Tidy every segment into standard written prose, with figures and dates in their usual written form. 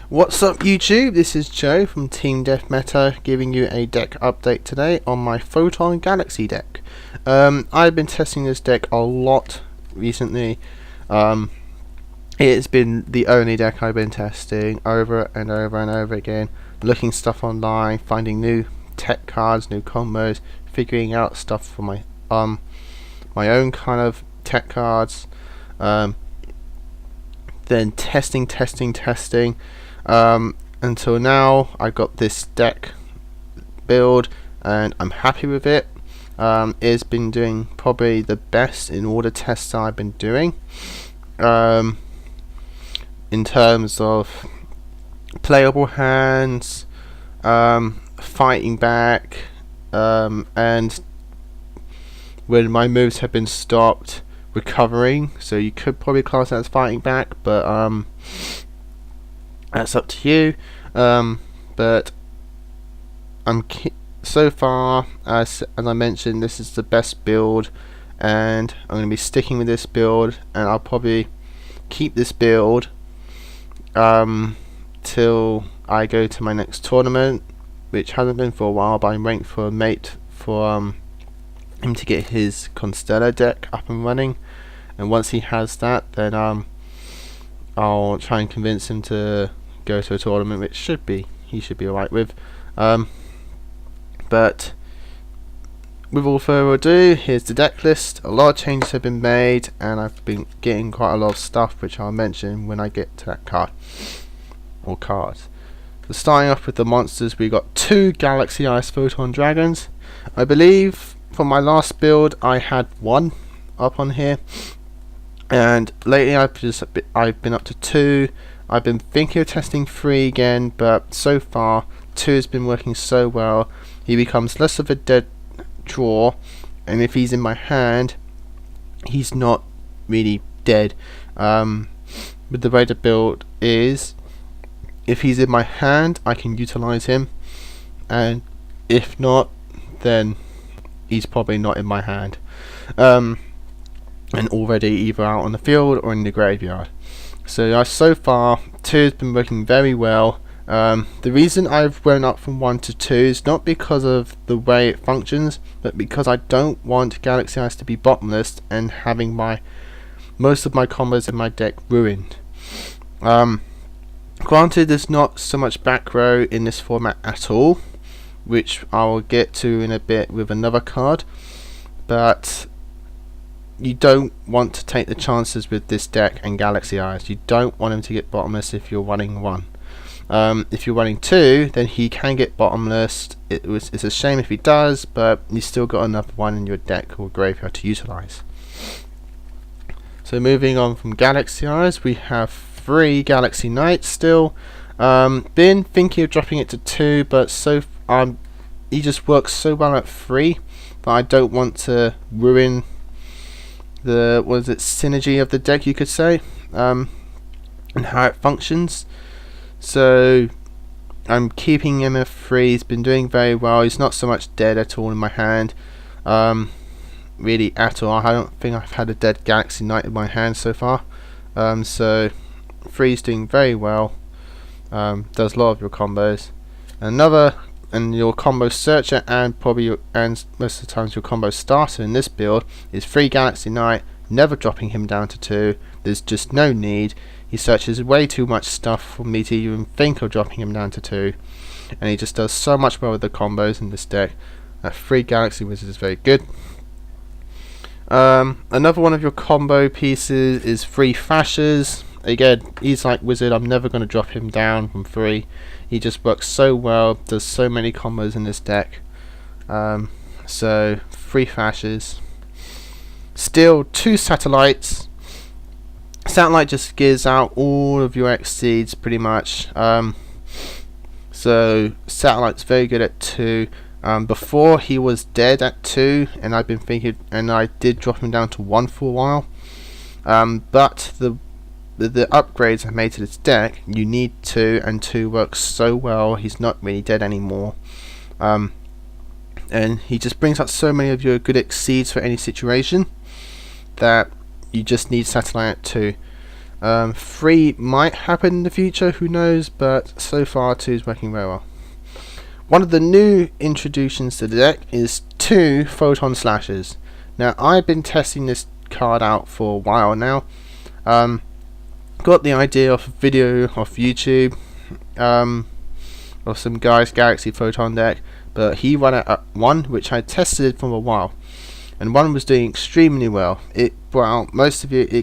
What's up YouTube, this is Joe from Team Death Meta giving you a deck update today on my Photon Galaxy deck. I've been testing this deck a lot recently. It's been the only deck I've been testing over and over and over again, looking stuff online, finding new tech cards, new combos, figuring out stuff for my own kind of tech cards, then testing until now. I got this deck build and I'm happy with it. It's been doing probably the best in all the tests I've been doing, in terms of playable hands, fighting back, and when my moves have been stopped, recovering. So you could probably class that as fighting back, but that's up to you. But so far, as I mentioned, this is the best build, and I'm going to be sticking with this build, and I'll probably keep this build till I go to my next tournament, which hasn't been for a while, but I'm waiting for a mate for him to get his Constellar deck up and running, and once he has that, then I'll try and convince him to go to a tournament, which he should be alright with. But with all further ado, here's the deck list. A lot of changes have been made, and I've been getting quite a lot of stuff, which I'll mention when I get to that card or cards. So starting off with the monsters, we got 2 Galaxy Ice Photon Dragons. I believe from my last build I had 1 up on here, and lately I've been up to 2. I've been thinking of testing 3 again, but so far 2 has been working so well. He becomes less of a dead draw, and if he's in my hand, he's not really dead. With the way the build is, if he's in my hand, I can utilize him, and if not, then he's probably not in my hand, and already either out on the field or in the graveyard. So far 2 has been working very well. The reason I've went up from 1 to 2 is not because of the way it functions, but because I don't want Galaxy Ice to be bottomless and having most of my combos in my deck ruined. Granted, there's not so much back row in this format at all, which I will get to in a bit with another card, but you don't want to take the chances with this deck and Galaxy Eyes. You don't want him to get bottomless if you're running 1. If you're running 2, then he can get bottomless. It's a shame if he does, but you still got another 1 in your deck or graveyard to utilize. So moving on from Galaxy Eyes, we have 3 Galaxy Knights still. Been thinking of dropping it to 2, but he just works so well at 3 that I don't want to ruin the synergy of the deck, you could say, and how it functions. So I'm keeping him at 3. He's been doing very well. He's not so much dead at all in my hand, really at all. I don't think I've had a dead Galaxy Knight in my hand so far. So 3 is doing very well. Does a lot of your combos. And your combo searcher, and most of the times your combo starter in this build is 3 Galaxy Knight, never dropping him down to 2. There's just no need. He searches way too much stuff for me to even think of dropping him down to 2, and he just does so much well with the combos in this deck. 3 Galaxy Wizards is very good. Another one of your combo pieces is 3 Fashers. Again, he's like Wizard. I'm never going to drop him down from 3. He just works so well, does so many combos in this deck. So 3 Fashers. Still 2 Satellites. Satellite just gives out all of your Exceeds pretty much. So Satellite's very good at 2. Before he was dead at 2, and I've been thinking, and I did drop him down to 1 for a while. But the upgrades I made to this deck, you need 2, and 2 works so well. He's not really dead anymore, and he just brings out so many of your good Exceeds for any situation that you just need Satellite at 2. 3 might happen in the future, who knows, but so far 2 is working very well. One of the new introductions to the deck is 2 photon slashes. Now I've been testing this card out for a while now. Got the idea of a video off YouTube of some guy's Galaxy Photon deck, but he ran it at 1, which I tested for a while, and 1 was doing extremely well. It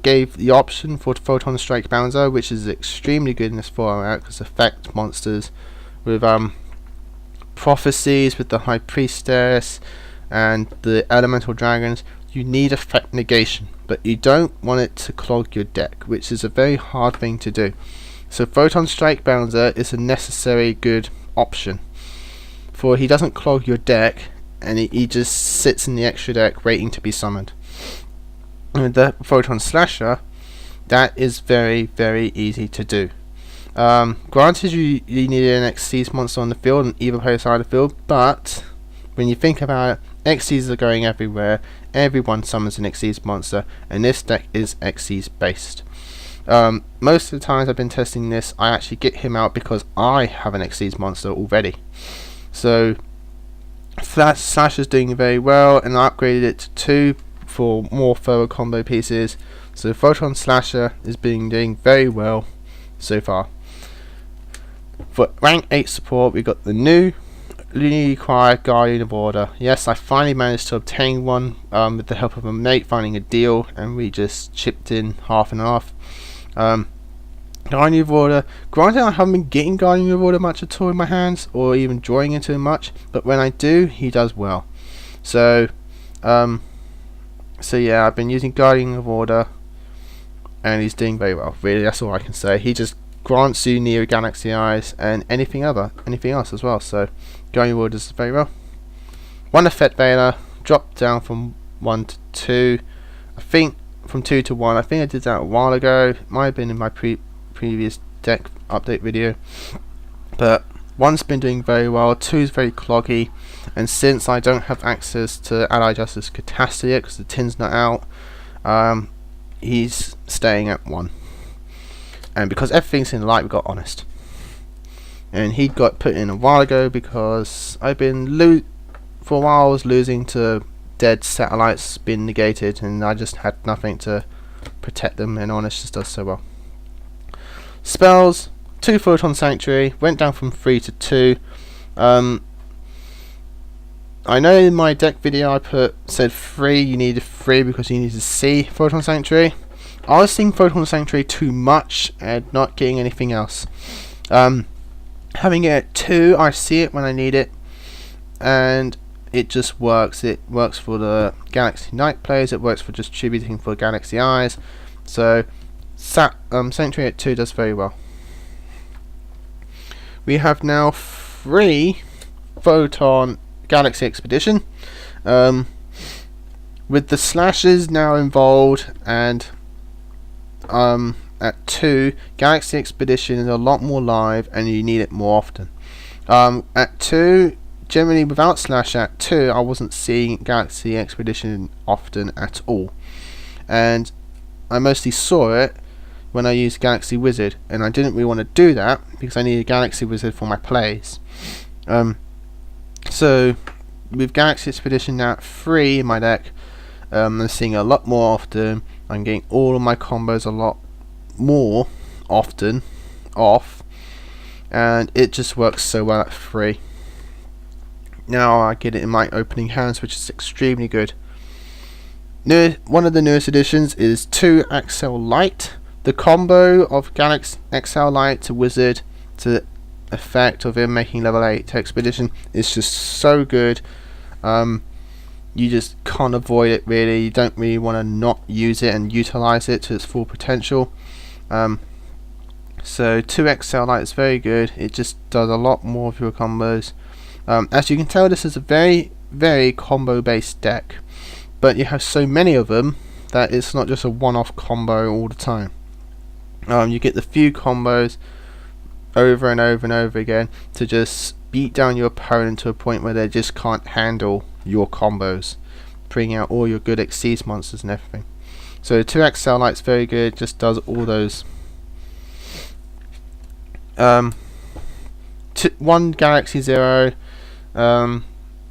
gave the option for Photon Strike Bouncer, which is extremely good in this format because effect monsters with prophecies with the High Priestess and the Elemental Dragons. You need effect negation, but you don't want it to clog your deck, which is a very hard thing to do. So Photon Strike Bouncer is a necessary good option, for he doesn't clog your deck and he just sits in the extra deck waiting to be summoned. And the Photon Slasher, that is very, very easy to do. Granted, you need an Xyz monster on the field and either play side of the field, but when you think about it, Xyzs are going everywhere. Everyone summons an Xyz monster, and this deck is Xyz based. Most of the times I've been testing this, I actually get him out because I have an Xyz monster already. So Slash is doing very well, and I upgraded it to 2 for more further combo pieces. So Photon Slasher is doing very well so far. For rank 8 support, we got the newly acquired Guardian of Order. Yes, I finally managed to obtain one with the help of a mate finding a deal, and we just chipped in half and half. Guardian of Order, granted I haven't been getting Guardian of Order much at all in my hands, or even drawing into him much, but when I do, he does well. So yeah, I've been using Guardian of Order, and he's doing very well. Really, that's all I can say. He just grants you Neo Galaxy Eyes and anything else as well. So Guardian of Order does very well. 1 Effect Veiler dropped down from 1 to 2. I think from 2 to 1. I think I did that a while ago. It might have been in my previous deck update video. But 1's been doing very well. 2 is very cloggy, and since I don't have access to Allied Justice Catastrophe yet because the tin's not out, he's staying at 1. And because everything's in light, we got Honest, and he got put in a while ago because I've been for a while I was losing to dead satellites being negated, and I just had nothing to protect them, and Honest just does so well. Spells, 2 Photon Sanctuary, went down from 3 to 2. I know in my deck video I said 3, you needed 3 because you needed to see Photon Sanctuary. I was seeing Photon Sanctuary too much and not getting anything else. Having it at 2, I see it when I need it, and it just works. It works for the Galaxy Knight players, it works for distributing for Galaxy Eyes. So Sanctuary at 2 does very well. We have now 3 Photon Galaxy Expedition, with the slashes now involved, and at 2, Galaxy Expedition is a lot more live and you need it more often. At 2, generally without slash at 2, I wasn't seeing Galaxy Expedition often at all, and I mostly saw it when I used Galaxy Wizard, and I didn't really want to do that because I needed Galaxy Wizard for my plays. So with Galaxy Expedition now at 3 in my deck, I'm seeing a lot more often. I'm getting all of my combos a lot more often off, and it just works so well at 3. Now I get it in my opening hands, which is extremely good. One of the newest additions is 2 Axel Light. The combo of Galaxy XL Light to Wizard to effect of him making level 8 to Expedition is just so good. You just can't avoid it really. You don't really want to not use it and utilize it to its full potential. So 2 XL Light is very good. It just does a lot more of your combos. As you can tell, this is a very, very combo based deck, but you have so many of them that it's not just a one-off combo all the time. You get the few combos over and over and over again to just beat down your opponent to a point where they just can't handle your combos, bring out all your good Xyz monsters and everything. So 2x cell light's very good, just does all those. 1 Galaxy Zero,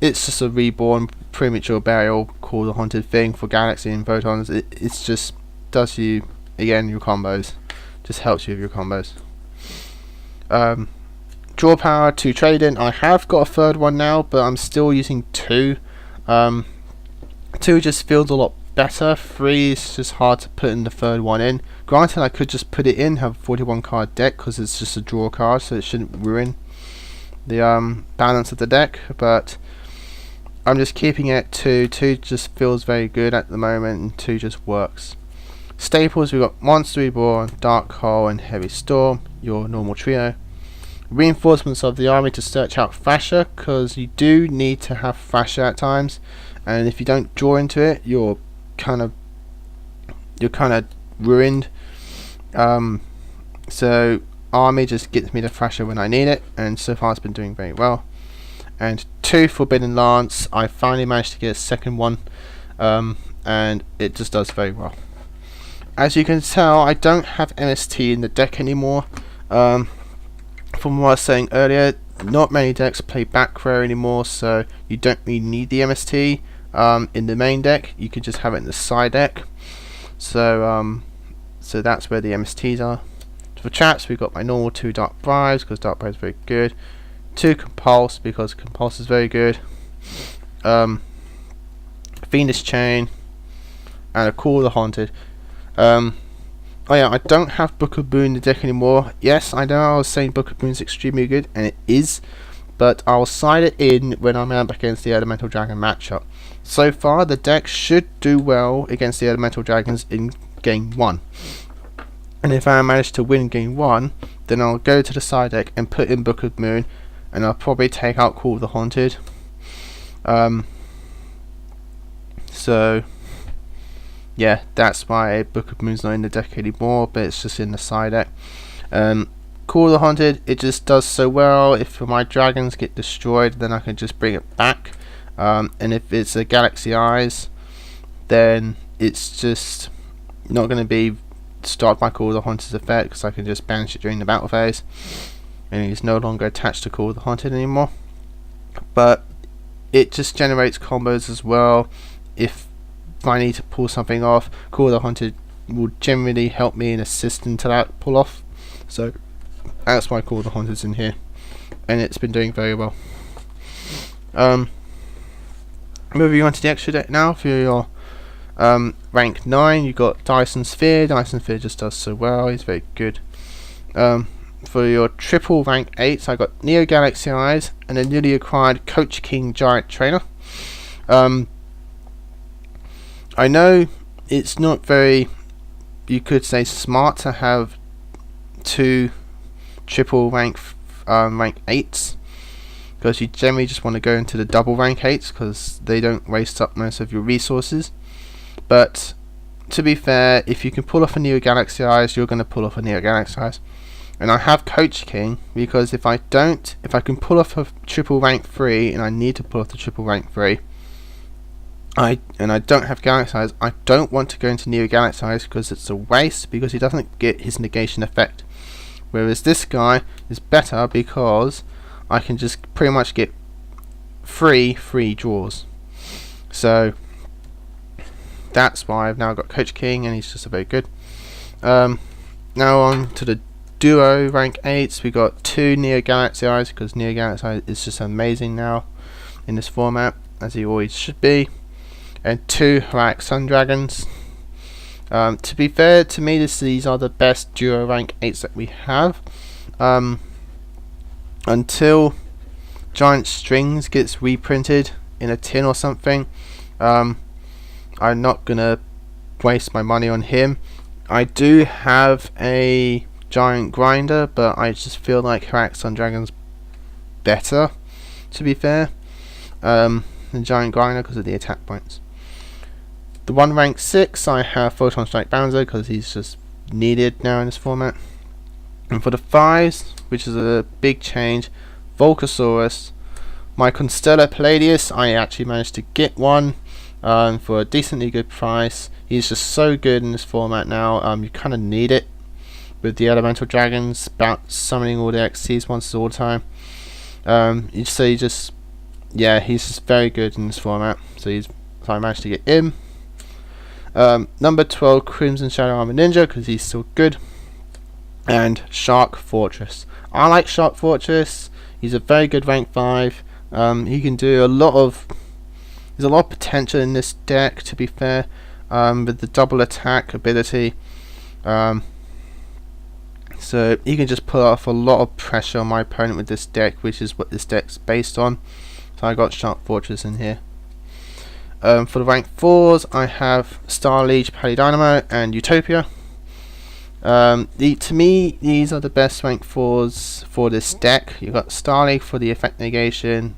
it's just a reborn premature burial called the haunted thing for Galaxy and Photons. It's just does you again your combos, just helps you with your combos. Draw power, 2 trade in. I have got a third one now, but I'm still using 2. 2 just feels a lot better. 3 is just hard to put in the third one in. Granted, I could just put it in, have a 41 card deck because it's just a draw card, so it shouldn't ruin the balance of the deck, but I'm just keeping it at 2. 2 just feels very good at the moment, and 2 just works. Staples, we've got Monster Reborn, Dark Hole, and Heavy Storm, your normal trio. Reinforcements of the army to search out Thrasher, because you do need to have Thrasher at times, and if you don't draw into it, you're kind of ruined. So army just gets me the Thrasher when I need it, and so far it's been doing very well. And 2 Forbidden Lance, I finally managed to get a second one, and it just does very well. As you can tell, I don't have MST in the deck anymore. From what I was saying earlier, not many decks play back row anymore, so you don't really need the MST in the main deck. You can just have it in the side deck. So that's where the MSTs are. For chaps, we've got my normal 2 Dark Bribes because Dark Bribes is very good. 2 Compulse because Compulse is very good. Fiendish Chain and a Call of the Haunted. Oh yeah, I don't have Book of Boon in the deck anymore. Yes, I know I was saying Book of Boon is extremely good, and it is, but I'll side it in when I'm up against the Elemental Dragon matchup. So far, the deck should do well against the Elemental Dragons in Game 1. And if I manage to win Game 1, then I'll go to the side deck and put in Book of Moon, and I'll probably take out Call of the Haunted. So yeah, that's why Book of Moon's not in the deck anymore, but it's just in the side deck. Call of the Haunted, it just does so well. If my dragons get destroyed, then I can just bring it back. And if it's a Galaxy Eyes, then it's just not going to be stopped by Call of the Haunted's effect, because I can just banish it during the battle phase, and it's no longer attached to Call of the Haunted anymore. But it just generates combos as well. If I need to pull something off, Call of the Haunted will generally help me and assist into that pull off. So that's why Call of the Haunted's in here, and it's been doing very well. Moving on to the extra deck now. For your rank 9, you've got Dyson Sphere. Dyson Sphere just does so well, he's very good. For your triple rank 8s, I got Neo Galaxy Eyes and a newly acquired Coach King Giant Trainer. I know it's not very, you could say, smart to have 2 triple rank 8s, because you generally just want to go into the double rank 8s because they don't waste up most of your resources. But to be fair, if you can pull off a Neo Galaxy Eyes, you're going to pull off a Neo Galaxy Eyes. And I have Coach King, because if I can pull off a triple rank 3, and I need to pull off the triple rank 3, I don't have Galaxy Eyes, I don't want to go into Neo Galaxy Eyes because it's a waste, because he doesn't get his negation effect. Whereas this guy is better because I can just pretty much get free draws. So that's why I've now got Coach King, and he's just very good. Now on to the duo rank 8s. We got 2 Neo Galaxy Eyes, because Neo Galaxy Eyes is just amazing now in this format, as he always should be. And 2 Heroic Sun Dragons. To be fair, to me, these are the best duo rank 8s that we have. Until Giant Strings gets reprinted in a tin or something, I'm not gonna waste my money on him. I do have a Giant Grinder, but I just feel like Heroic Sun Dragon's better, to be fair, than Giant Grinder because of the attack points. The 1 rank 6, I have Photon Strike Bowser because he's just needed now in this format. And for the 5s, which is a big change, Volcasaurus. My Constellar Palladius, I actually managed to get one. for a decently good price. He's just so good in this format now. You kind of need it with the elemental dragons, about summoning all the Xyz monsters all the time. He's just very good in this format. So I managed to get him. Number 12, Crimson Shadow Armor Ninja, because he's still good. And Shark Fortress. I like Shark Fortress. He's a very good rank 5. He can do there's a lot of potential in this deck, to be fair, with the double attack ability. So he can just put off a lot of pressure on my opponent with this deck, which is what this deck's based on. So I got Shark Fortress in here. For the rank 4s, I have Star Leech, Palidynamo, and Utopia. To me, these are the best rank 4s for this deck. You've got Star Leech for the effect negation,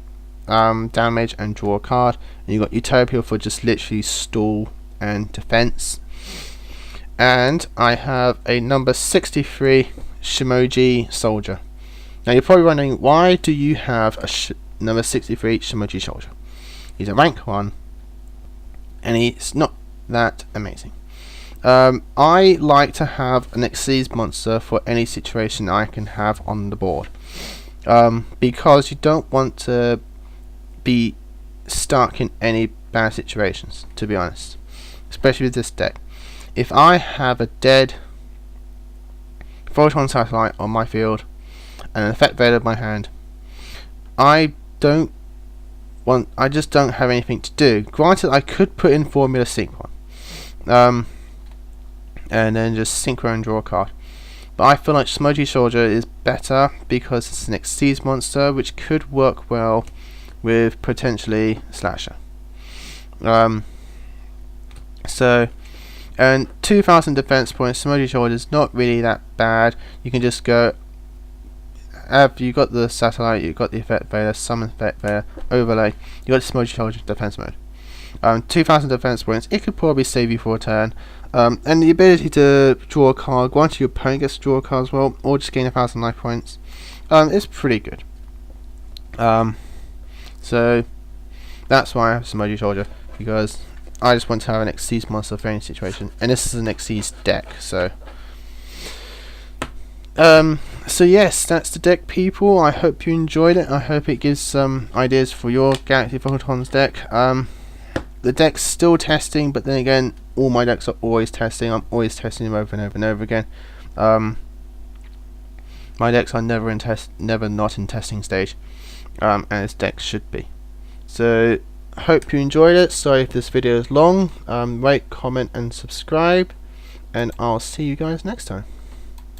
damage, and draw a card. And you've got Utopia for just literally stall and defense. And I have a number 63 Shimoji Soldier. Now you're probably wondering, why do you have a number 63 Shimoji Soldier? He's a rank 1, and he's not that amazing. I like to have an Xyz monster for any situation I can have on the board, because you don't want to be stuck in any bad situations, to be honest, especially with this deck. If I have a dead Photon Satellite on my field and an Effect Veiler in my hand, I just don't have anything to do. Granted, I could put in Formula Synchron, and then just Synchro and draw a card. But I feel like Shimoji Soldier is better because it's an Xyz monster, which could work well with potentially Slasher. And 2,000 defense points, Shimoji Soldier is not really that bad. You can just go, you got the Satellite, you got the Effect Veiler, Summon Effect Veiler, Overlay, you got the Shimoji Soldier defense mode. 2,000 defense points, it could probably save you for a turn. And the ability to draw a card, granted your opponent gets to draw a card as well, or just gain 1,000 life points, is pretty good. So that's why I have Shimoji Soldier, because I just want to have an Xyz monster for any situation, and this is an Xyz deck. So yes, that's the deck, people. I hope you enjoyed it. I hope it gives some ideas for your Galaxy Photons deck. The deck's still testing, but then again, all my decks are always testing. I'm always testing them over and over and over again. My decks are never not in testing stage, and this deck should be. So hope you enjoyed it. Sorry if this video is long. Rate, comment, and subscribe, and I'll see you guys next time.